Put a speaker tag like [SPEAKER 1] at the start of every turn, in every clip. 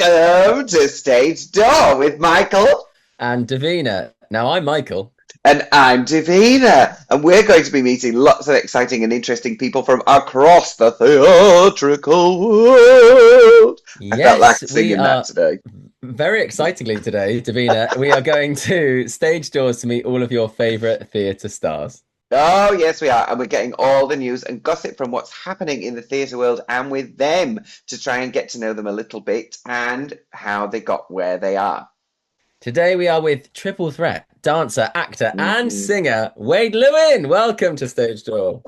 [SPEAKER 1] Welcome to Stage Door with Michael
[SPEAKER 2] and Divina. Now, I'm Michael.
[SPEAKER 1] And I'm Divina. And we're going to be meeting lots of exciting and interesting people from across the theatrical world.
[SPEAKER 2] Yes,
[SPEAKER 1] I felt like singing that today.
[SPEAKER 2] Very excitingly today, Divina, we are going to Stage Doors to meet all of your favourite theatre stars.
[SPEAKER 1] Oh, yes, we are. And we're getting all the news and gossip from what's happening in the theatre world and with them to try and get to know them a little bit and how they got where they are.
[SPEAKER 2] Today we are with triple threat, dancer, actor and singer, Wade Lewin. Welcome to Stage Door.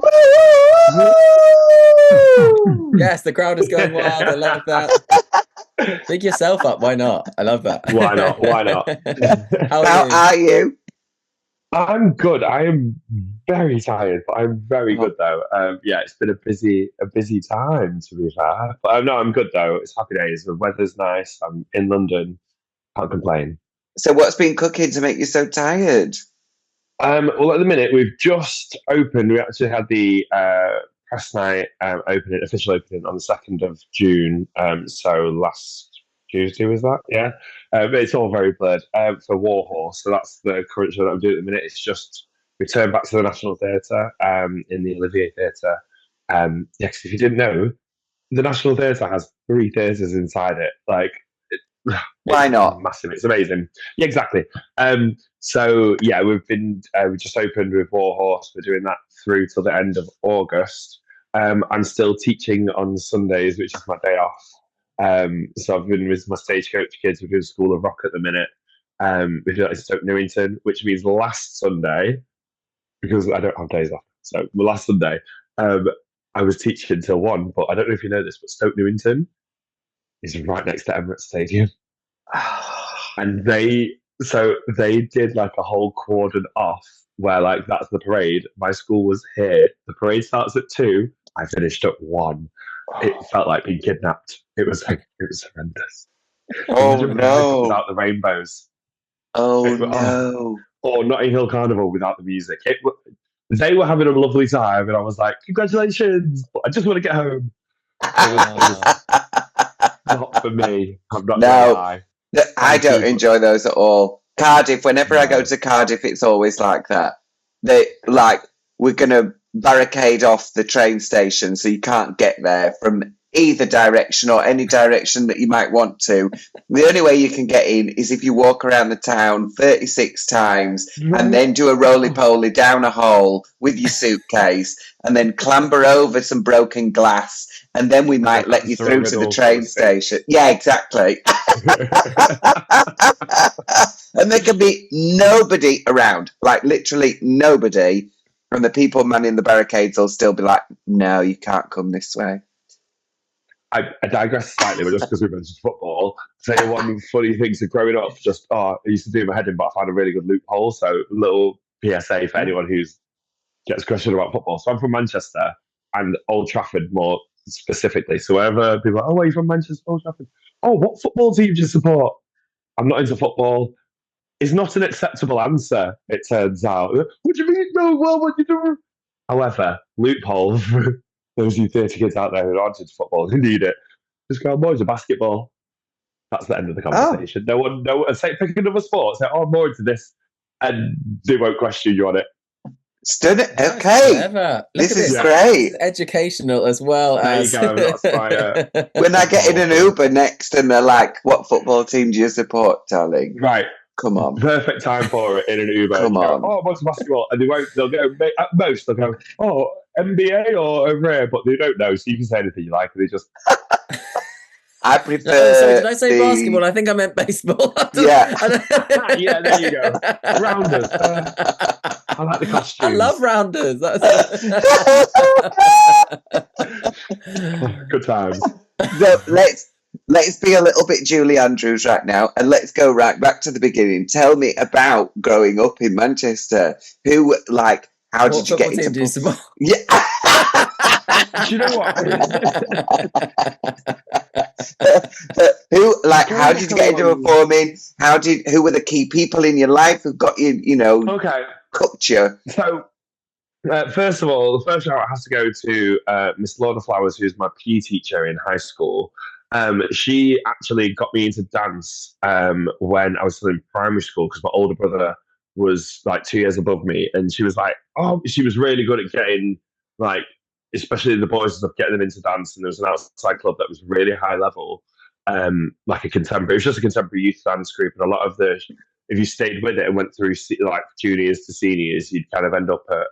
[SPEAKER 2] Yes, the crowd is going wild. I love that. Big yourself up. Why not? I love that.
[SPEAKER 3] Why not? Why not?
[SPEAKER 1] How are you?
[SPEAKER 3] I'm good. I am very tired, but I'm very good though. Yeah, it's been a busy time to be fair. But no, I'm good though. It's happy days. The weather's nice. I'm in London. Can't complain.
[SPEAKER 1] So what's been cooking to make you so tired?
[SPEAKER 3] Well, at the minute we've just opened. We actually had the press night official opening on the 2nd of June. So last Tuesday was that? Yeah. It's all very blurred for Warhorse. So that's the current show that I'm doing at the minute. It's just returned back to the National Theatre in the Olivier Theatre. Yeah, 'cause if you didn't know, the National Theatre has 3 theatres inside it. Like,
[SPEAKER 1] why not?
[SPEAKER 3] Massive. It's amazing. Yeah, exactly. So yeah, we just opened with Warhorse. We're doing that through till the end of August. I'm still teaching on Sundays, which is my day off. So I've been with my stagecoach kids. We're doing School of Rock at the minute. We do that in Stoke Newington, which means last Sunday, because I don't have days off. So last Sunday, I was teaching till 1, but I don't know if you know this, but Stoke Newington is right next to Emirates Stadium. And they did like a whole cordon off where like that's the parade. My school was here. The parade starts at 2. I finished at 1. It felt like being kidnapped. It was horrendous.
[SPEAKER 1] Oh no!
[SPEAKER 3] Without the rainbows.
[SPEAKER 1] Oh no!
[SPEAKER 3] Or Notting Hill Carnival without the music. They were having a lovely time, and I was like, "Congratulations!" But I just want to get home. Not for me. I'm not gonna lie.
[SPEAKER 1] I don't enjoy those at all. Cardiff. Whenever I go to Cardiff, it's always like that. We're gonna barricade off the train station so you can't get there from either direction or any direction that you might want to. The only way you can get in is if you walk around the town 36 times and then do a roly-poly down a hole with your suitcase and then clamber over some broken glass and then we might let you through to the train station. Yeah, exactly. And there can be nobody around, like literally nobody. And the people manning the barricades will still be like, no, you can't come this way.
[SPEAKER 3] I digress slightly, but just because we mentioned football, I'll tell you one funny thing to growing up, I used to do my head in, but I found a really good loophole. So a little PSA for anyone who gets a question about football. So I'm from Manchester and Old Trafford more specifically. So wherever people are like, oh, are you from Manchester, Old Trafford? Oh, what football team do you support? I'm not into football. It's not an acceptable answer, it turns out. What do you mean? No, well, what do you do? However, loophole for those you 30 kids out there who aren't into football, who need it. Just go, boys, a basketball. That's the end of the conversation. No one say, pick another sport. Say, I'm more into this. And they won't question you on it.
[SPEAKER 1] Stunning. Okay. This is great.
[SPEAKER 2] It's educational as well.
[SPEAKER 3] There you go. That's my,
[SPEAKER 1] when I get in an Uber next and they're like, what football team do you support, darling?
[SPEAKER 3] Right.
[SPEAKER 1] Come on.
[SPEAKER 3] Perfect time for it in an Uber.
[SPEAKER 1] Come on.
[SPEAKER 3] Oh, what's basketball? And they'll go, at most, they'll go, oh, NBA or over here, but they don't know, so you can say anything you like, and they just...
[SPEAKER 1] I prefer...
[SPEAKER 2] sorry, did I say basketball? I think I meant baseball.
[SPEAKER 1] Yeah.
[SPEAKER 3] Yeah, there you go. Rounders. I like the costumes.
[SPEAKER 2] I love rounders.
[SPEAKER 3] Good times.
[SPEAKER 1] So let's be a little bit Julie Andrews right now, and let's go right back to the beginning. Tell me about growing up in Manchester. How did you get into football? Yeah.
[SPEAKER 3] Do you know what?
[SPEAKER 1] How did you get into performing? Who were the key people in your life who got you, cooked you?
[SPEAKER 3] So, first of all, the first shout out has to go to Miss Lorna Flowers, who's my PE teacher in high school. She actually got me into dance when I was still in primary school because my older brother was like 2 years above me, and she was like, oh, she was really good at getting like, especially the boys and stuff, getting them into dance. And there was an outside club that was really high level, like a contemporary. It was just a contemporary youth dance group, and a lot of the, if you stayed with it and went through like juniors to seniors, you'd kind of end up at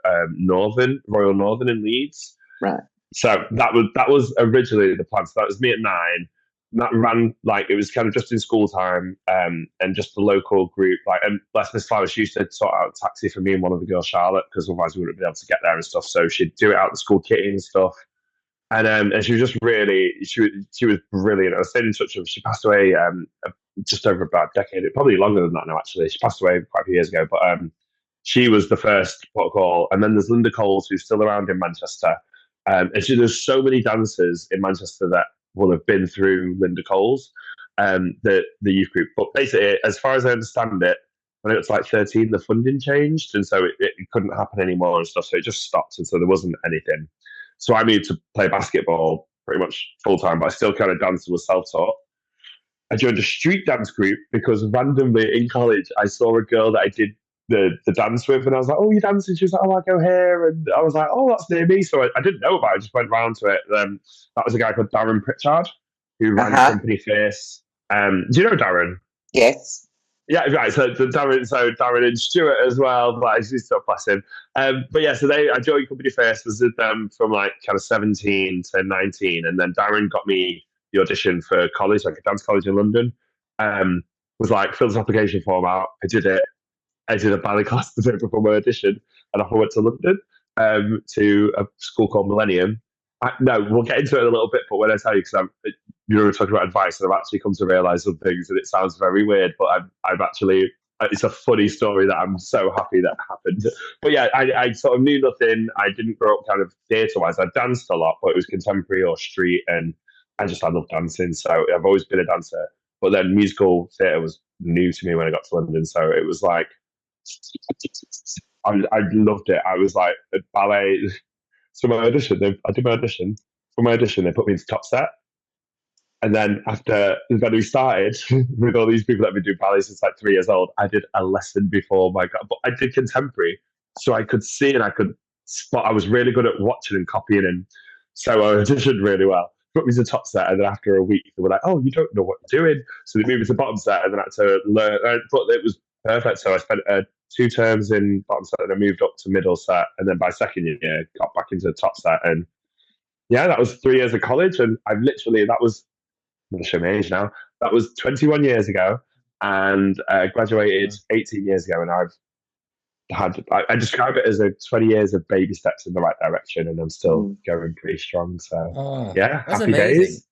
[SPEAKER 3] Royal Northern in Leeds.
[SPEAKER 1] Right.
[SPEAKER 3] So that was originally the plan. So that was me at 9. And that ran like it was kind of just in school time, and just the local group. Like, and bless Miss Flower, she used to sort out a taxi for me and one of the girls, Charlotte, because otherwise we wouldn't be able to get there and stuff. So she'd do it out the school kitty and stuff. And she was just really, she was brilliant. I was staying in touch with her. She passed away just over about a decade, probably longer than that now. Actually, she passed away quite a few years ago. But she was the first protocol. And then there's Linda Coles, who's still around in Manchester. And there's so many dancers in Manchester that will have been through Linda Coles, the youth group. But basically, as far as I understand it, when it was like 13, the funding changed, and so it couldn't happen anymore and stuff. So it just stopped, and so there wasn't anything. So I moved to play basketball pretty much full time, but I still kind of danced and was self-taught. I joined a street dance group because randomly in college I saw a girl that I did the dance with, and I was like, oh, you're dancing? She was like, oh, I go here. And I was like, oh, that's near me. So I didn't know about it. I just went round to it. That was a guy called Darren Pritchard who ran Company Face. Do you know Darren?
[SPEAKER 1] Yes.
[SPEAKER 3] Yeah, right. So Darren and Stuart as well. But he's still bless him. But yeah, so I joined Company Face, was with them from like kind of 17 to 19, and then Darren got me the audition for college, like a dance college in London. Was like, filled this application form out. I did it. I did a ballet class the day before my audition, and off I went to London to a school called Millennium. No, we'll get into it in a little bit, but when I tell you, because we were talking about advice, and I've actually come to realise some things, and it sounds very weird, but I've actually, it's a funny story that I'm so happy that happened. But yeah, I sort of knew nothing. I didn't grow up kind of theatre-wise. I danced a lot, but it was contemporary or street, and I love dancing, so I've always been a dancer. But then musical theatre was new to me when I got to London, so it was like, I loved it. I was like, at ballet. So my audition, I did my audition. For my audition, they put me into top set. And then when we started with all these people that have been doing ballet since like 3 years old, I did a lesson before but I did contemporary. So I could see and I could spot. I was really good at watching and copying. And so I auditioned really well. Put me to top set. And then after a week, they were like, oh, you don't know what you're doing. So they moved me to bottom set, and then I had to learn. But it was perfect. So I spent 2 terms in bottom set, and I moved up to middle set, and then by second year got back into the top set. And yeah, that was 3 years of college, and I'm going to show my age now. That was 21 years ago, and graduated 18 years ago, and I describe it as 20 years of baby steps in the right direction, and I'm still going pretty strong. So yeah,
[SPEAKER 2] that's
[SPEAKER 3] happy
[SPEAKER 2] amazing.
[SPEAKER 3] days.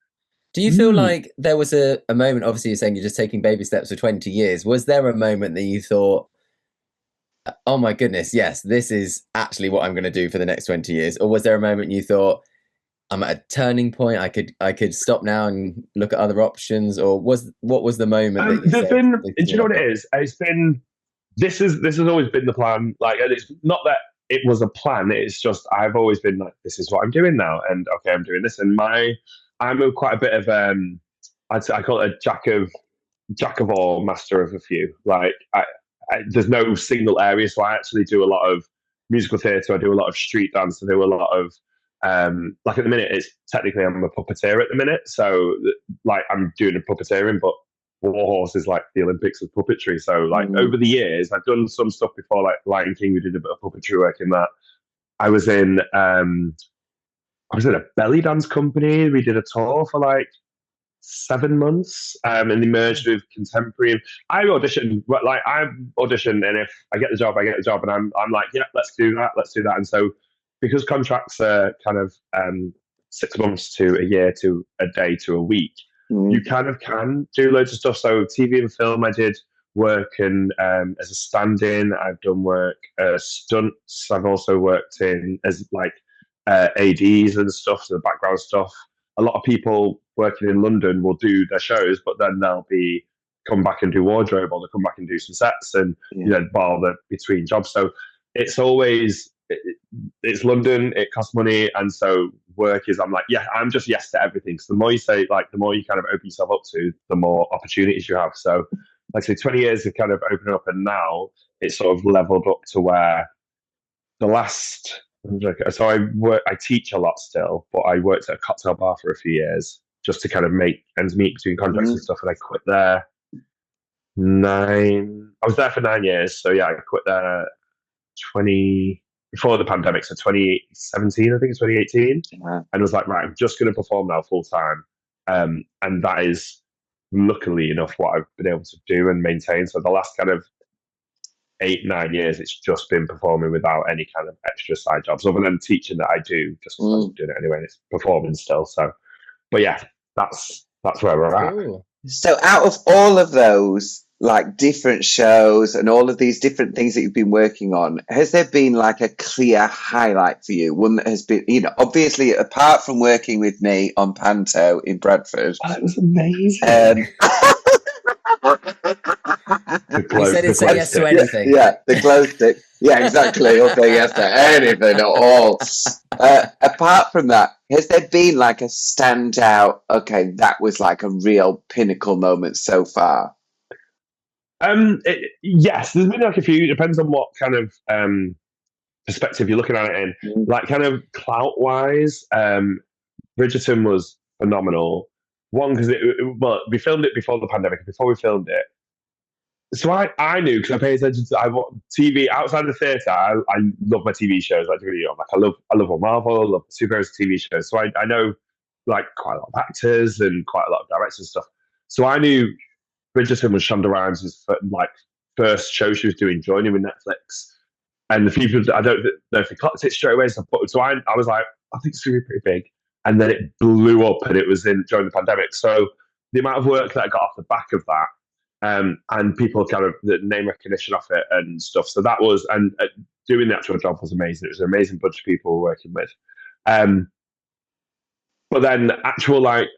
[SPEAKER 2] Do you feel like there was a moment, obviously you're saying you're just taking baby steps for 20 years. Was there a moment that you thought, oh my goodness, yes, this is actually what I'm going to do for the next 20 years? Or was there a moment you thought, I'm at a turning point, I could stop now and look at other options? Or what was the moment that you said?
[SPEAKER 3] Do you know what it is? It's been, this has always been the plan. Like, and it's not that it was a plan. It's just, I've always been like, this is what I'm doing now. And okay, I'm doing this. And I'm quite a bit of I call it a jack of all, master of a few. Like there's no single area, so I actually do a lot of musical theatre. I do a lot of street dance. I do a lot of like at the minute, it's technically I'm a puppeteer at the minute. So like I'm doing a puppeteering, but Warhorse is like the Olympics of puppetry. So like over the years, I've done some stuff before, like Lion King. We did a bit of puppetry work in that. I was in a belly dance company. We did a tour for like 7 months, and they merged with contemporary. And I auditioned, and if I get the job, I get the job, and I'm like, yeah, let's do that. And so, because contracts are kind of 6 months to a year to a day to a week, you kind of can do loads of stuff. So TV and film, I did work and as a stand-in. I've done work stunts. I've also worked in as like ADs and stuff, so the background stuff. A lot of people working in London will do their shows, but then they'll come back and do wardrobe, or they'll come back and do some sets, and while they're between jobs. So it's always it's London. It costs money, and so work is, I'm like, yeah, I'm just yes to everything. So the more you say, like, the more you kind of open yourself up to, the more opportunities you have. So, like I say, 20 years of kind of opening up, and now it's sort of leveled up to where the last. So I teach a lot still, but I worked at a cocktail bar for a few years just to kind of make ends meet between contracts and stuff. And I quit there I was there for 9 years. So yeah, I quit there before the pandemic, so 2017, I think it's 2018, and was like, right, I'm just going to perform now full time, and that is luckily enough what I've been able to do and maintain. So the last kind of 8-9 years, it's just been performing without any kind of extra side jobs, other than teaching that I do, just because I'm doing it anyway, and it's performing still. So, but yeah, that's where we're at.
[SPEAKER 1] So out of all of those, like, different shows and all of these different things that you've been working on, has there been like a clear highlight for you? One that has been, obviously, apart from working with me on Panto in Bradford.
[SPEAKER 3] Oh, that was amazing.
[SPEAKER 2] You said it's say yes to anything.
[SPEAKER 1] Yeah, the glow stick. Yeah, exactly. You'll say yes to anything at all. Apart from that, has there been like a standout, okay, that was like a real pinnacle moment so far?
[SPEAKER 3] Yes, there's been like a few. It depends on what kind of perspective you're looking at it in. Like, kind of clout wise, Bridgerton was phenomenal. One, because we filmed it before the pandemic. Before we filmed it, so I knew, because I pay attention to TV outside of the theatre. I love my TV shows. Like, really, like, I love all Marvel, I love superheroes TV shows. So I know like quite a lot of actors and quite a lot of directors and stuff. So I knew Bridgerton was Shonda Rhimes' first show she was doing, joining with Netflix. And the people, I don't know if they clocked it straight away. So I was like, I think it's going to be pretty big. And then it blew up, and it was during the pandemic. So the amount of work that I got off the back of that, and people kind of the name recognition off it and stuff. So that was, and doing the actual job was amazing. It was an amazing bunch of people we're working with. But then actual like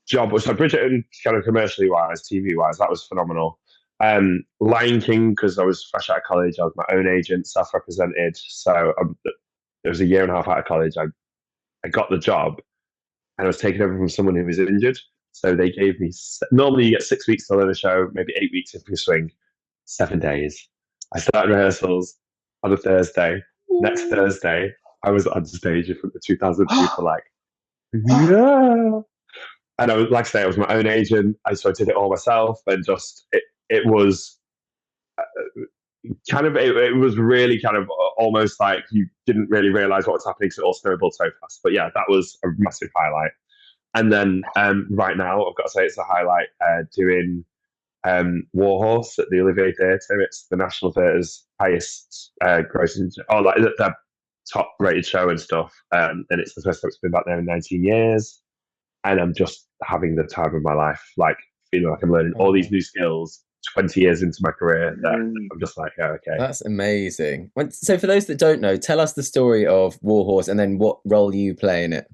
[SPEAKER 3] job was, so Bridgerton, kind of commercially wise, TV wise, that was phenomenal. Lion King, because I was fresh out of college, I was my own agent, self-represented. So it was a year and a half out of college. I got the job, and I was taking over from someone who was injured. So they gave me, normally you get 6 weeks to learn a show, maybe 8 weeks if you swing, 7 days. I started rehearsals on a Thursday. Next Thursday, I was on stage in front of 2,000 people, like, yeah. And I was, like I say, I was my own agent. So I did it all myself, and just, it was kind of, it was really kind of almost like you didn't really realize what was happening because it all snowballed so fast. But yeah, that was a massive highlight. And then right now, I've got to say it's a highlight doing Warhorse at the Olivier Theatre. It's the National Theatre's highest grossing, like their top rated show and stuff. And it's the first time it's been back there in 19 years. And I'm just having the time of my life, like feeling like I'm learning all these new skills 20 years into my career. That I'm just like, oh, okay.
[SPEAKER 2] That's amazing. So for those that don't know, tell us the story of Warhorse and then what role you play in it.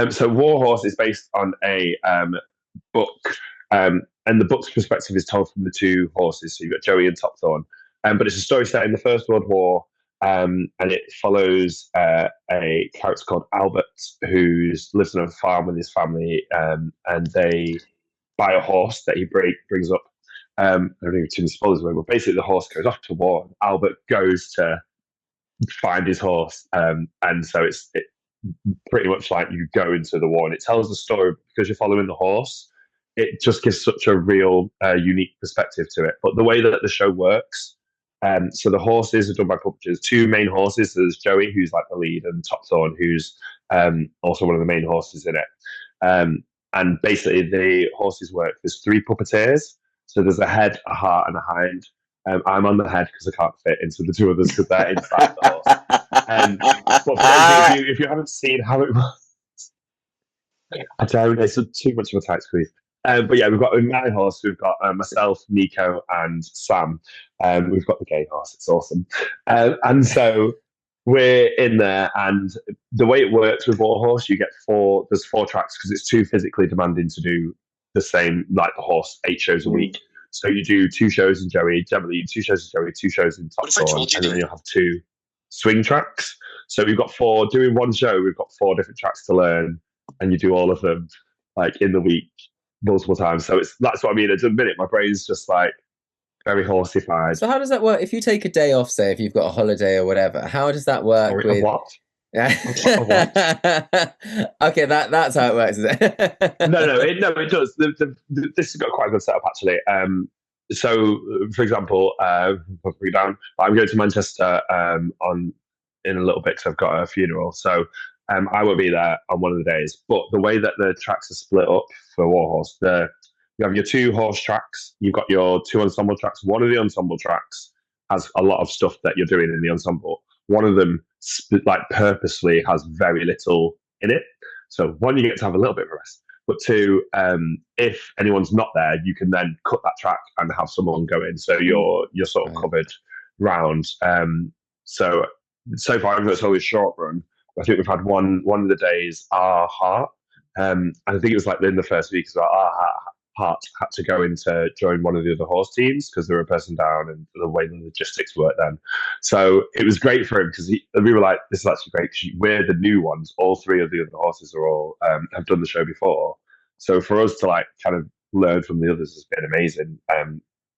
[SPEAKER 3] So Warhorse is based on a book, and the book's perspective is told from the two horses. So you've got Joey and Topthorn, but it's a story set in the First World War, and it follows a character called Albert who lives on a farm with his family, and they buy a horse that he brings up. I don't know too many spoilers away, but basically the horse goes off to war. Albert goes to find his horse, and so it's pretty much like you go into the war, and it tells the story because you're following the horse. It just gives such a real unique perspective to it. But the way that the show works, so the horses are done by puppeters. Two main horses. There's Joey, who's like the lead, and Topthorn, who's also one of the main horses in it. And basically the horses work. There's 3 puppeteers. So there's a head, a heart, and a hind. I'm on the head because I can't fit into the 2 others because they're inside the horse. But for those of you, if you haven't seen how it works, I don't know, it's too much of a tight squeeze. But yeah, we've got my horse, we've got myself, Nico, and Sam. We've got the gay horse, it's awesome. And so we're in there, and the way it works with Warhorse, you get there's 4 tracks because it's too physically demanding to do the same, like the horse, 8 shows a week. So you do 2 shows in Joey, generally 2 shows in Joey, 2 shows in Topthorn, and then you'll have 2 swing tracks. So we've got doing one show, we've got 4 different tracks to learn, and you do all of them like in the week multiple times. So that's what I mean. At the minute, my brain's just like very horsified.
[SPEAKER 2] So how does that work? If you take a day off, say if you've got a holiday or whatever, how does that work?
[SPEAKER 3] Sorry, what?
[SPEAKER 2] Okay, that's how it works, is it?
[SPEAKER 3] No, it does. This has got quite a good setup actually. So, for example, I'm going to Manchester in a little bit because I've got a funeral. So I won't be there on one of the days. But the way that the tracks are split up for Warhorse, you have your 2 horse tracks, you've got your 2 ensemble tracks. One of the ensemble tracks has a lot of stuff that you're doing in the ensemble. One of them, like purposely, has very little in it. So one, you get to have a little bit of a rest. But 2, if anyone's not there, you can then cut that track and have someone go in. So you're sort of covered round. So far, it's always short run. I think we've had one of the days, our heart. And I think it was like in the first week as well, our heart had to go in to join one of the other horse teams because there were a person down and the way the logistics worked then. So it was great for him because we were like, this is actually great because we're the new ones. All 3 of the other horses are all have done the show before. So for us to like kind of learn from the others has been amazing.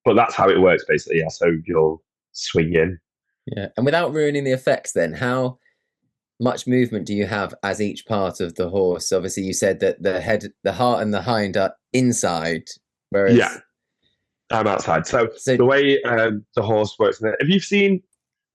[SPEAKER 3] But that's how it works basically. Yeah. So you'll swing in.
[SPEAKER 2] Yeah. And without ruining the effects then, how much movement do you have as each part of the horse? Obviously, you said that the head, the heart, and the hind are inside, whereas
[SPEAKER 3] I'm outside. So the way the horse works, have you seen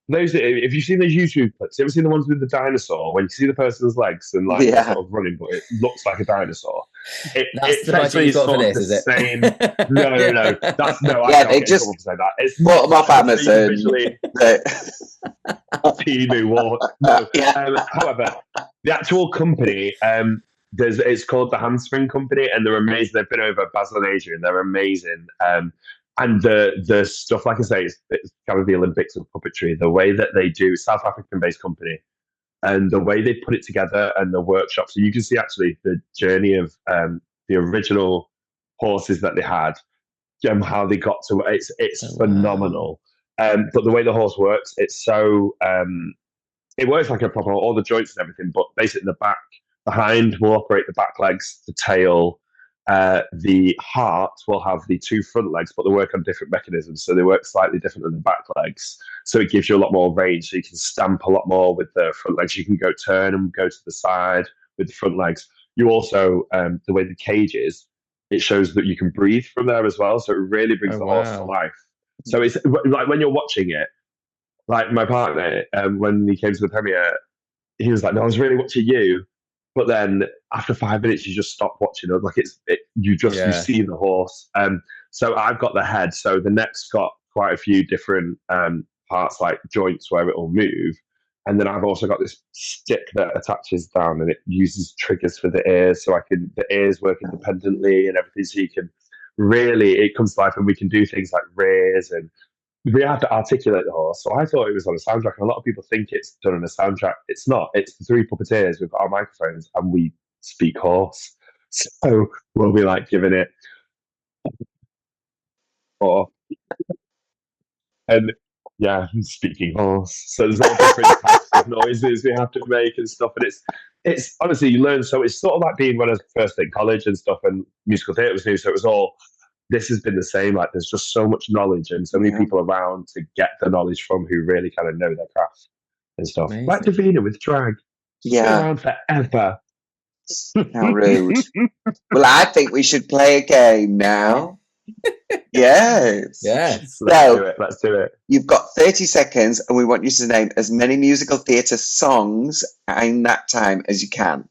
[SPEAKER 3] those YouTube clips? Have you ever seen the ones with the dinosaur when you see the person's legs and like sort of running, but it looks like a dinosaur?
[SPEAKER 2] That's the budget you've got for this, is it?
[SPEAKER 3] Same. No. That's no.
[SPEAKER 1] Yeah, they just
[SPEAKER 3] say that. It's
[SPEAKER 1] bought them off Amazon.
[SPEAKER 3] However, the actual company, it's called the Handspring Company, and they're amazing. They've been over Basel and Asia, and they're amazing. And the stuff, like I say, it's kind of the Olympics of puppetry. The way that they do, South African-based company, and the way they put it together and the workshop. So you can see actually the journey of the original horses that they had, how they got to it. It's phenomenal. But the way the horse works, it's so it works like a proper, all the joints and everything. But basically, the hind will operate the back legs, the tail. The heart will have the 2 front legs, but they work on different mechanisms, so they work slightly different than the back legs. So it gives you a lot more range. So you can stamp a lot more with the front legs. You can turn and go to the side with the front legs. You also, the way the cage is, it shows that you can breathe from there as well. So it really brings the horse to life. So it's like when you're watching it, like my partner, when he came to the premiere, he was like, "No, I was really watching you." But then after 5 minutes, you just stop watching it. Like you see the horse. So I've got the head. So the neck's got quite a few different parts, like joints where it will move. And then I've also got this stick that attaches down, and it uses triggers for the ears. So the ears work independently and everything. So you can really, it comes to life, and we can do things like rears, and we have to articulate the horse. So I thought it was on a soundtrack, and a lot of people think it's done on a soundtrack. It's not. It's the 3 puppeteers. We've got our microphones, and we speak horse. So we'll be like giving it, and speaking horse. So there's all different types of noises we have to make and stuff. And it's honestly, you learn. So it's sort of like being when I was first in college and stuff, and musical theatre was new. So it was all. This has been the same. Like there's just so much knowledge and so many people around to get the knowledge from who really kind of know their craft and stuff.
[SPEAKER 2] Amazing.
[SPEAKER 3] Like Divina with drag.
[SPEAKER 1] Yeah.
[SPEAKER 3] Around forever.
[SPEAKER 1] How rude. Well, I think we should play a game now. Yes.
[SPEAKER 2] Yes.
[SPEAKER 3] Let's do it.
[SPEAKER 1] You've got 30 seconds, and we want you to name as many musical theatre songs in that time as you can.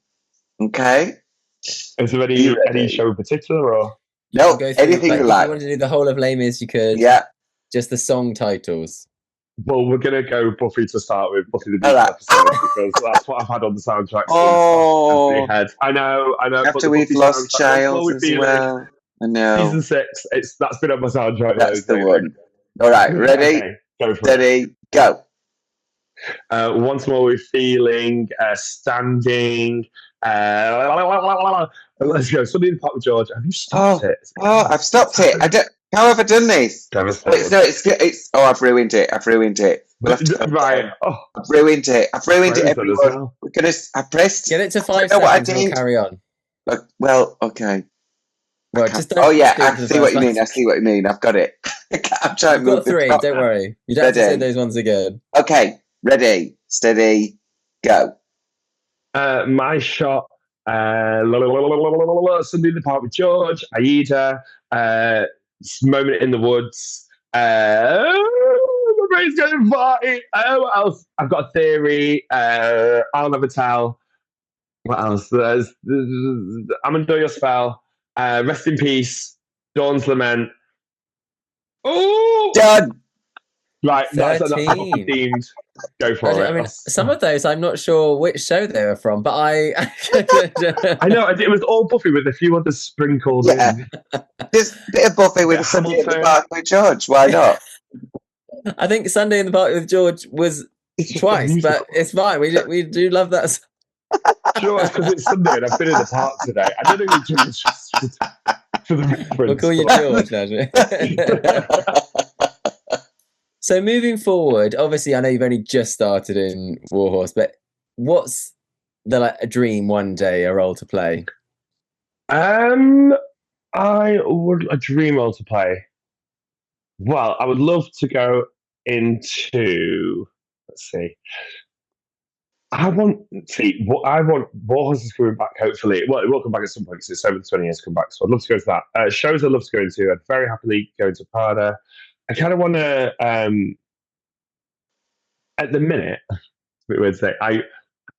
[SPEAKER 1] Okay?
[SPEAKER 3] Is there any show in particular, or?
[SPEAKER 1] No, anything you like.
[SPEAKER 2] If you wanted to do the whole of Les Mis, you could.
[SPEAKER 1] Yeah.
[SPEAKER 2] Just the song titles.
[SPEAKER 3] Well, we're going to go Buffy to start with, Buffy the Musical episode, because that's what I've had on the soundtrack.
[SPEAKER 1] Oh.
[SPEAKER 3] I know.
[SPEAKER 1] After we've lost Giles as well. I know.
[SPEAKER 3] Season 6, that's been on my soundtrack.
[SPEAKER 1] That's the one. All right, ready?
[SPEAKER 3] Okay, go for
[SPEAKER 1] Steady, go.
[SPEAKER 3] Once More We're Feeling, Standing. Let's go. Something in the Park with George. Have you stopped it?
[SPEAKER 1] Oh, I've stopped it. How have I done this?
[SPEAKER 3] Devastating.
[SPEAKER 1] Wait, no, it's. Oh, I've ruined it. We'll have to go
[SPEAKER 3] Right.
[SPEAKER 1] down.
[SPEAKER 3] Oh,
[SPEAKER 1] I've ruined it.
[SPEAKER 3] frozen as
[SPEAKER 1] everyone.
[SPEAKER 3] well.
[SPEAKER 1] We're gonna. I pressed.
[SPEAKER 2] Get it to 5
[SPEAKER 1] know what I
[SPEAKER 2] seconds and we'll
[SPEAKER 1] did?
[SPEAKER 2] carry on.
[SPEAKER 1] Well, okay.
[SPEAKER 2] Well,
[SPEAKER 1] can't-
[SPEAKER 2] just don't
[SPEAKER 1] Oh yeah,
[SPEAKER 2] do it
[SPEAKER 1] I
[SPEAKER 2] for the
[SPEAKER 1] see what
[SPEAKER 2] first
[SPEAKER 1] you mean. I
[SPEAKER 2] 5
[SPEAKER 1] see what you mean. I've got it. I'm trying
[SPEAKER 2] You've
[SPEAKER 1] to move
[SPEAKER 2] got
[SPEAKER 1] the
[SPEAKER 2] 3,
[SPEAKER 1] clock.
[SPEAKER 2] don't worry. You don't have to say
[SPEAKER 1] Ready.
[SPEAKER 2] those ones again.
[SPEAKER 1] Okay, ready, steady, go.
[SPEAKER 3] My shot. Sunday in the Park with George, Aida, Moment in the Woods. My brain's going party. What else? I've got a theory. I'll never tell. What else? There's I'm gonna do your spell. Rest in peace. Dawn's Lament. Oh,
[SPEAKER 1] Done.
[SPEAKER 3] right. That's
[SPEAKER 2] 13.
[SPEAKER 3] themed. Go for it.
[SPEAKER 2] I mean, some of those I'm not sure which show they were from, but I
[SPEAKER 3] know it was all Buffy with a few others sprinkled
[SPEAKER 1] Yeah.
[SPEAKER 3] in.
[SPEAKER 1] Just a bit of Buffy with
[SPEAKER 3] Bit
[SPEAKER 1] Sunday in the
[SPEAKER 3] Hamilton.
[SPEAKER 1] Park with George. Why not?
[SPEAKER 2] I think Sunday in the Park with George was
[SPEAKER 3] It's just a
[SPEAKER 2] twice,
[SPEAKER 3] musical.
[SPEAKER 2] but it's fine. We do love that.
[SPEAKER 3] Sure, it's because it's Sunday and I've been in the park today. I don't know George for the reference.
[SPEAKER 2] We'll call you
[SPEAKER 3] but-
[SPEAKER 2] George now. So moving forward, obviously, I know you've only just started in Warhorse, but what's a dream one day, a role to play?
[SPEAKER 3] I would a dream role to play. Well, I would love to go into. Let's see. I want Warhorse is coming back. Hopefully, well, it will come back at some point because it's over 20 years to come back. So I'd love to go to that. Shows I'd love to go into. I'd very happily go into Prada. I kind of want to. At the minute, we would say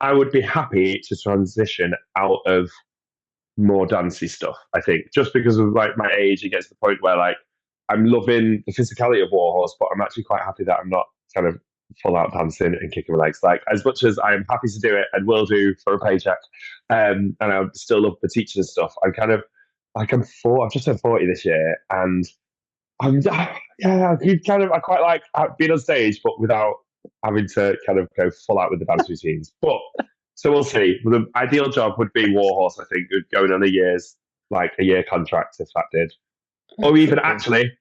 [SPEAKER 3] I would be happy to transition out of more dancey stuff. I think just because of like my age, it gets to the point where like I'm loving the physicality of Warhorse, but I'm actually quite happy that I'm not kind of full out dancing and kicking my legs. Like as much as I'm happy to do it and will do for a paycheck, and I still love the teaching and stuff. I'm kind of like I've just turned 40 this year, and I quite like being on stage, but without having to kind of go full out with the dance routines. But so we'll see. The ideal job would be Warhorse, I think, going on a year contract if that did. Or even actually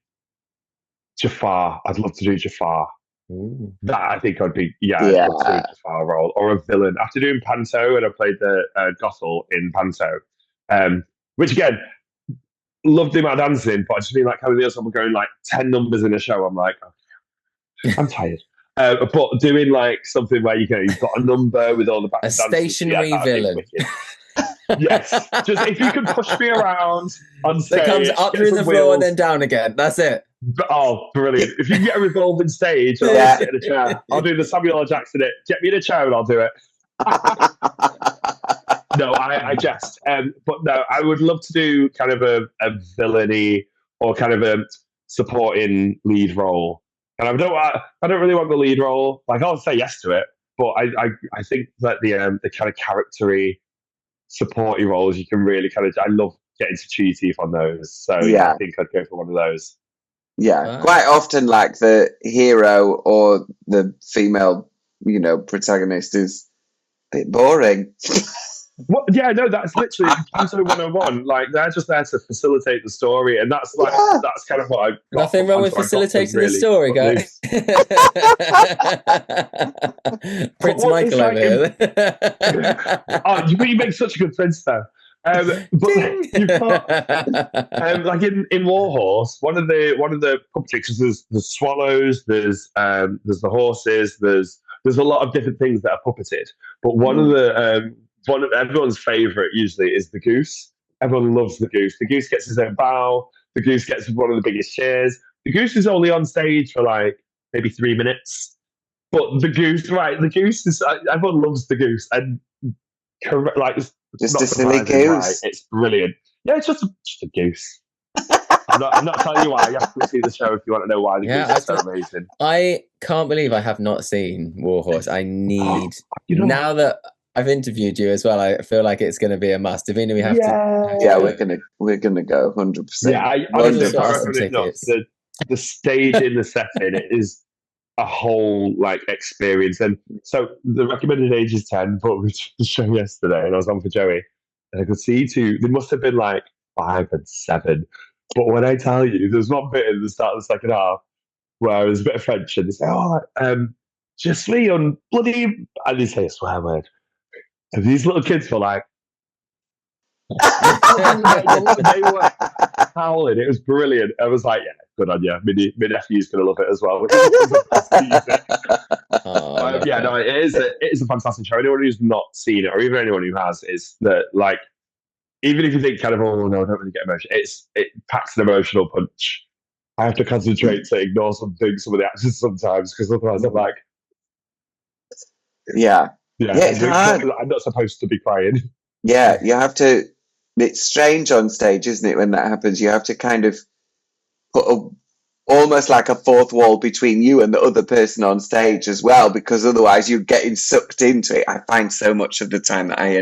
[SPEAKER 3] Jafar. I'd love to do Jafar.
[SPEAKER 2] Ooh.
[SPEAKER 3] That I think I'd be I'd love to do a Jafar role or a villain. After doing Panto and I played the Gothel in Panto, which again loved doing my dancing, but I just mean like how the other time we're going like 10 numbers in a show. I'm like, okay, I'm tired. But doing like something where you've got a number with all the back
[SPEAKER 2] A stationary villain.
[SPEAKER 3] Yes, just if you can push me around on stage,
[SPEAKER 2] That comes up through the floor and then down again. That's it.
[SPEAKER 3] Oh, brilliant! If you can get a revolving stage, I'll sit in a chair. I'll do the Samuel L. Jackson. Get me in a chair and I'll do it. No, I jest. But no, I would love to do kind of a villainy or kind of a supporting lead role. And I don't really want the lead role. Like I'll say yes to it, but I think that the kind of charactery supporty roles you can really kind of. I love getting to chew teeth on those. So I think I'd go for one of those.
[SPEAKER 1] Yeah,
[SPEAKER 2] Wow.
[SPEAKER 1] quite often, like the hero or the female, protagonist is a bit boring.
[SPEAKER 3] What? Yeah, no, that's literally Panto 101. Like they're just there to facilitate the story, and that's like that's kind of what I got.
[SPEAKER 2] Nothing wrong with facilitating the story, guys. Prince Michael over here.
[SPEAKER 3] Oh, you make such a good prince, though. But you've got like in Warhorse, one of the puppetry, there's the swallows, there's the horses, there's a lot of different things that are puppeted. But one of everyone's favourite usually is the goose. Everyone loves the goose. The goose gets his own bow. The goose gets one of the biggest cheers. The goose is only on stage for like maybe 3 minutes. But the goose is everyone loves the goose, and like
[SPEAKER 1] Just a silly goose.
[SPEAKER 3] It's brilliant. Yeah, it's just a goose. I'm not telling you why. You have to see the show if you want to know why the goose is so amazing.
[SPEAKER 2] I can't believe I have not seen Warhorse. I need now that I've interviewed you as well. I feel like it's going to be a must. Davina, we have to.
[SPEAKER 1] Yeah, we're gonna go 100%.
[SPEAKER 3] Yeah, I the stage in the setting is a whole like experience. And so the recommended age is 10, but we did the show yesterday and I was on for Joey and I could see they must have been like 5 and 7. But when I tell you, there's one bit in the start of the second half where there's a bit of French and they say, just me on bloody, and they say a swear word. And these little kids were like, they were howling. It was brilliant. I was like, yeah, good on you. My nephew's going to love it as well. Because it was the best music. Yeah, no, it is a fantastic show. Anyone who's not seen it, or even anyone who has, is that, like, even if you think kind of, oh no, I don't really get emotion, it packs an emotional punch. I have to concentrate to ignore some of the actions sometimes, because otherwise I'm like,
[SPEAKER 1] yeah, it's hard.
[SPEAKER 3] I'm not supposed to be crying.
[SPEAKER 1] Yeah, you have to. It's strange on stage, isn't it, when that happens? You have to kind of put almost like a fourth wall between you and the other person on stage as well, because otherwise you're getting sucked into it. I find so much of the time that I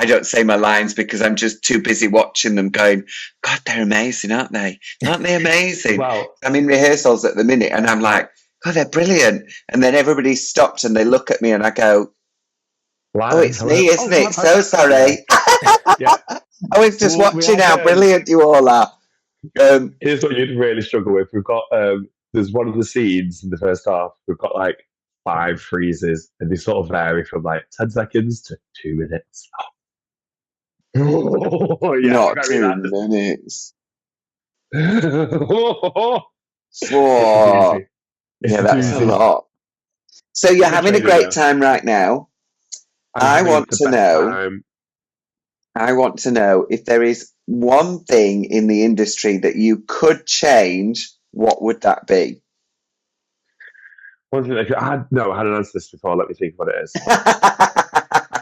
[SPEAKER 1] don't say my lines because I'm just too busy watching them going, God, they're amazing, aren't they? Aren't they amazing?
[SPEAKER 3] Well,
[SPEAKER 1] I'm in rehearsals at the minute and I'm like, God, they're brilliant. And then everybody stops and they look at me and I go, oh, it's me, isn't it? So sorry.
[SPEAKER 3] Yeah.
[SPEAKER 1] I was just watching how brilliant you all are.
[SPEAKER 3] Here's what you'd really struggle with. We've got there's one of the scenes in the first half. We've got like 5 freezes, and they sort of vary from like 10 seconds to 2 minutes. Oh, yeah,
[SPEAKER 1] not 2 minutes.
[SPEAKER 3] Oh,
[SPEAKER 1] yeah, that's a lot. So you're having a great time right now. I want to know if there is one thing in the industry that you could change, what would that be?
[SPEAKER 3] One thing I hadn't answered this before. Let me think what it is.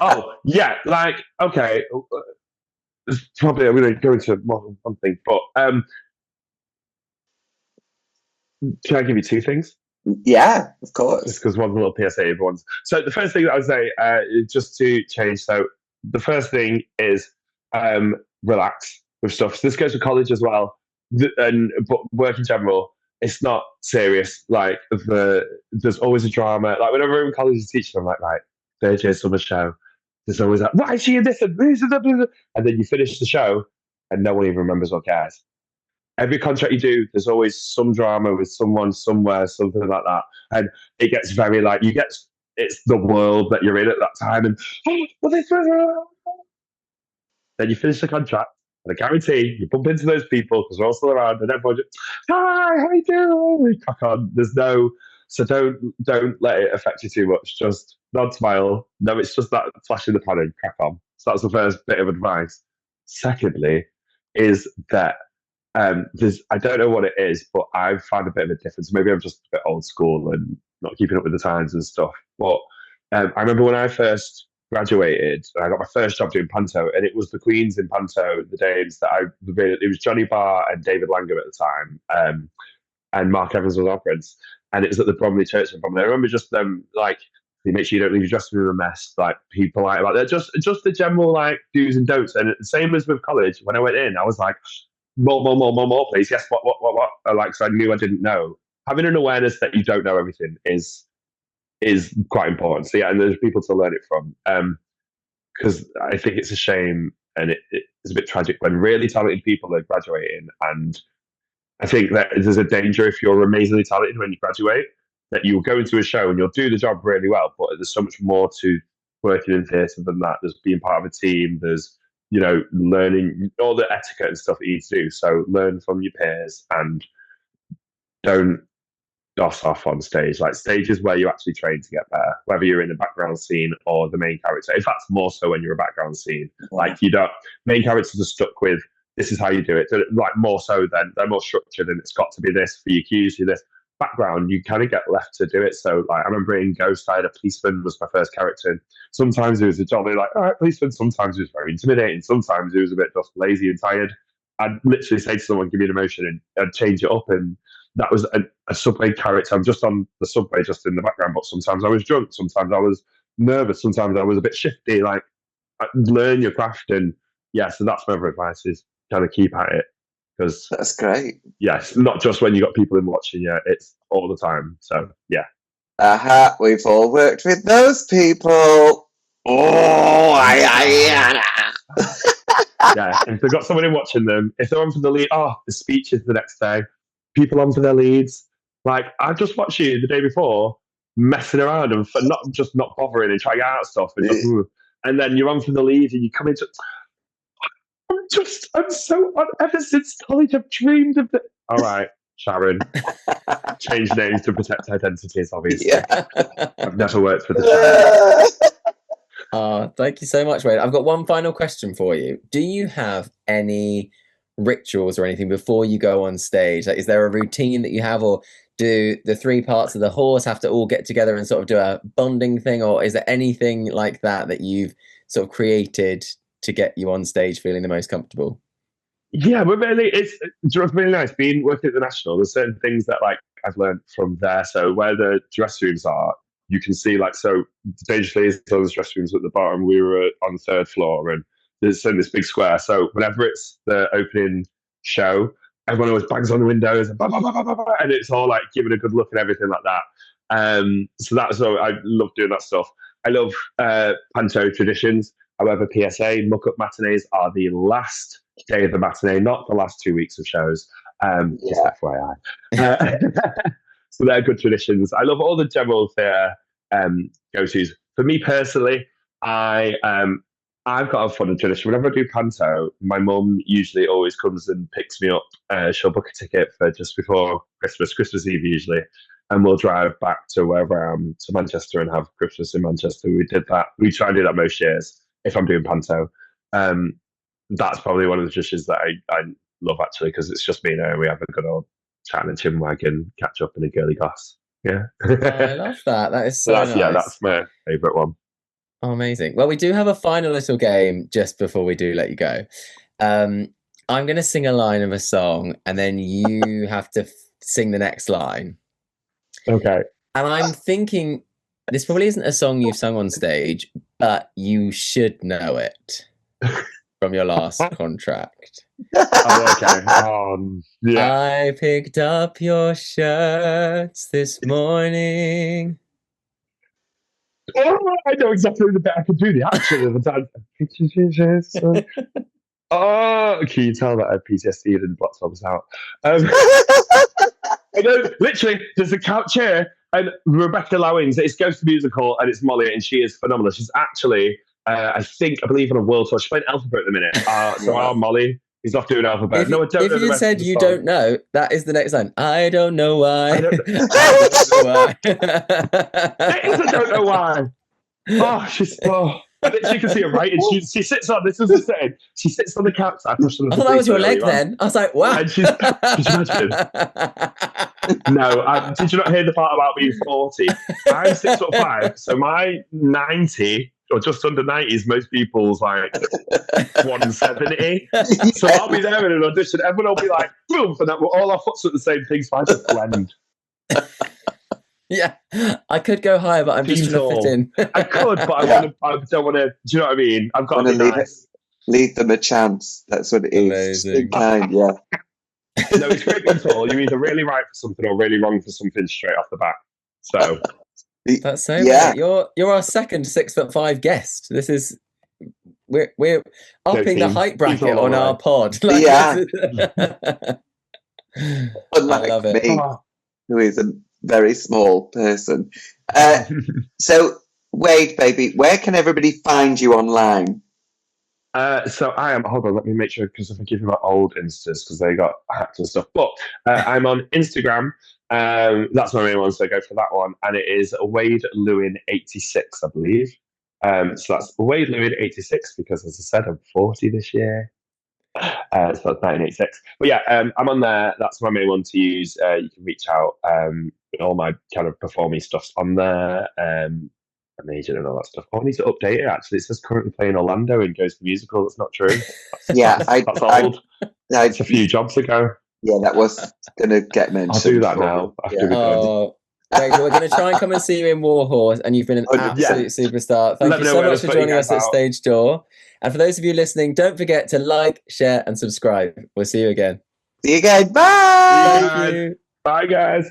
[SPEAKER 3] Oh, yeah, like, okay. Probably I'm going to go into more than one thing, but can I give you 2 things?
[SPEAKER 1] Yeah, of course.
[SPEAKER 3] Just because one little PSA everyone's. So the first thing that I would say, just to change. So the first thing is relax with stuff. So this goes to college as well, but work in general. It's not serious. Like there's always a drama. Like whenever I'm in college as a teacher, I'm like, right, third year summer show. There's always like, why is she in this and this and then you finish the show and no one even remembers or cares. Every contract you do, there's always some drama with someone somewhere, something like that. And it gets very like, it's the world that you're in at that time. And then you finish the contract, and I guarantee you bump into those people because they're all still around, and everyone just, hi, how you doing? Crack on. So don't let it affect you too much. Just nod, smile. No, it's just that flash in the pan and crack on. So that's the first bit of advice. Secondly, is that I don't know what it is, but I've found a bit of a difference. Maybe I'm just a bit old school and not keeping up with the times and stuff. But I remember when I first graduated and I got my first job doing panto, and it was the Queens in panto, the Danes it was Johnny Barr and David Langham at the time, and Mark Evans was our prince, and it was at the Bromley Church in Bromley. I remember just them like, they make sure you don't leave your dressing room a mess, like people like that. They're just the general like do's and don'ts. And the same as with college, when I went in, I was like, more, please. Yes, what? Like, so I knew I didn't know. Having an awareness that you don't know everything is quite important. So yeah, and there's people to learn it from. Because I think it's a shame and it's a bit tragic when really talented people are graduating. And I think that there's a danger if you're amazingly talented when you graduate, that you'll go into a show and you'll do the job really well, but there's so much more to working in theatre than that. There's being part of a team. There's learning all the etiquette and stuff that you need to do. So learn from your peers and don't doss off on stage. Like, stage is where you actually train to get better, whether you're in the background scene or the main character. In fact, more so when you're a background scene. Like, main characters are stuck with, this is how you do it. Like, more so than they're more structured and it's got to be this for your cues, for this. Background, you kind of get left to do it. So like, I remember in Ghost, I had a policeman was my first character. And sometimes it was a jolly like, all right, policeman. Sometimes it was very intimidating. Sometimes it was a bit just lazy and tired. I'd literally say to someone, give me an emotion, and I'd change it up. And that was a subway character. I'm just on the subway, just in the background. But sometimes I was drunk. Sometimes I was nervous. Sometimes I was a bit shifty. Like, learn your craft. And yeah, so that's my advice, is kind of keep at it. Because
[SPEAKER 1] that's great.
[SPEAKER 3] Yes, not just when you got people in watching you, it's all the time. So yeah.
[SPEAKER 1] We've all worked with those people.
[SPEAKER 3] Yeah, if they've got someone in watching them, if they're on for the lead, the speeches the next day, people on for their leads. Like, I just watched you the day before, messing around and for not bothering and trying out stuff and then you're on for the lead and you come into. I'm so on. Ever since college, I've dreamed of it. All right, Sharon, change names to protect identities. Obviously,
[SPEAKER 1] Yeah.
[SPEAKER 3] I've never worked with a Sharon.
[SPEAKER 2] Thank you so much, Wade. I've got one final question for you. Do you have any rituals or anything before you go on stage? Like, is there a routine that you have, or do the three parts of the horse have to all get together and sort of do a bonding thing, or is there anything like that you've sort of created to get you on stage feeling the most comfortable?
[SPEAKER 3] Yeah, but really, it's really nice being working at the National. There's certain things that I've learned from there. So where the dress rooms are, you can see so Dangerously, those dress rooms at the bottom. We were on the third floor, and there's in this big square. So whenever it's the opening show, everyone always bangs on the windows and, and it's all giving a good look and everything like that. So that's I love doing that stuff. I love panto traditions. However, PSA muck-up matinees are the last day of the matinee, not the last 2 weeks of shows. Just FYI. So they're good traditions. I love all the general theatre go-tos. For me personally, I've got a fun tradition. Whenever I do panto, my mum usually always comes and picks me up. She'll book a ticket for just before Christmas Eve usually, and we'll drive back to wherever I am, to Manchester, and have Christmas in Manchester. We did that. We try and do that most years if I'm doing panto. That's probably one of the traditions that I love, actually, because it's just me and her, and we have a good old chat and a chin wag and catch up in a girly goss. Yeah.
[SPEAKER 2] I love that. That is so nice.
[SPEAKER 3] Yeah, that's my favourite one.
[SPEAKER 2] Oh, amazing. Well, we do have a final little game just before we do let you go. I'm going to sing a line of a song, and then you have to sing the next line.
[SPEAKER 3] Okay.
[SPEAKER 2] And I'm thinking this probably isn't a song you've sung on stage, but you should know it from your last contract.
[SPEAKER 3] Oh, okay. Yeah.
[SPEAKER 2] I picked up your shirts this morning.
[SPEAKER 3] Oh, I know exactly the bit. I can do the action of the dance. Oh, can you tell that I had PTSD and blocked themselves out? I know, literally, there's a couch here, and Rebecca Lowings, it's Ghost Musical, and it's Molly, and she is phenomenal. She's actually, I believe, on a world tour. She's playing Alphabet at the minute. So our Molly is off doing Alphabet.
[SPEAKER 2] If you said you don't know, that is the next line. I don't know why.
[SPEAKER 3] I don't know why. It is, I don't know why. Oh, she's I literally can see her right, and she sits on. This was the saying. She sits on the couch. I pushed on the.
[SPEAKER 2] Oh, that was your leg then. I was like, wow.
[SPEAKER 3] And could you imagine? No, did you not hear the part about being 40? I'm 6'5", so my 90 or just under 90 is most people's 170. So I'll be there in an audition. Everyone will be like, boom, and all our foots at the same thing, so I just blend.
[SPEAKER 2] Yeah, I could go higher, but I'm just trying to fit in.
[SPEAKER 3] I could, but I don't want to. Do you know what I mean? I've got to be nice.
[SPEAKER 1] Leave them a chance. That's what it is.
[SPEAKER 2] Amazing.
[SPEAKER 1] Kind, yeah.
[SPEAKER 3] No, it's great control. You're either really right for something or really wrong for something straight off the bat. So
[SPEAKER 2] that's so great. You're our second 6'5" guest. This is we're upping the height bracket on our pod.
[SPEAKER 1] Yeah. Unlike
[SPEAKER 2] I love it.
[SPEAKER 1] me, who is a very small person. So, Wade, baby, where can everybody find you online?
[SPEAKER 3] So I am. Hold on, let me make sure, because if I give you my old Instas, because they got hacked and stuff. But I'm on Instagram. That's my main one, so I go for that one, and it is Wade Lewin 86, I believe. So that's Wade Lewin 86, because as I said, I'm 40 this year. So that's 1986. But yeah, I'm on there. That's my main one to use. You can reach out. All my kind of performing stuff's on there. Amazing and all that stuff. I need to update it, actually. It says currently playing Orlando in Ghost Musical. That's not true.
[SPEAKER 1] That's old.
[SPEAKER 3] It's a few jobs ago.
[SPEAKER 1] Yeah, that was going to get mentioned.
[SPEAKER 3] I'll do that now.
[SPEAKER 2] We're going to try and come and see you in Warhorse, and you've been an absolute superstar. Thank you so much for joining us at Stage Door. And for those of you listening, don't forget to like, share, and subscribe. We'll see you again.
[SPEAKER 1] See you again. Bye.
[SPEAKER 3] Bye, guys.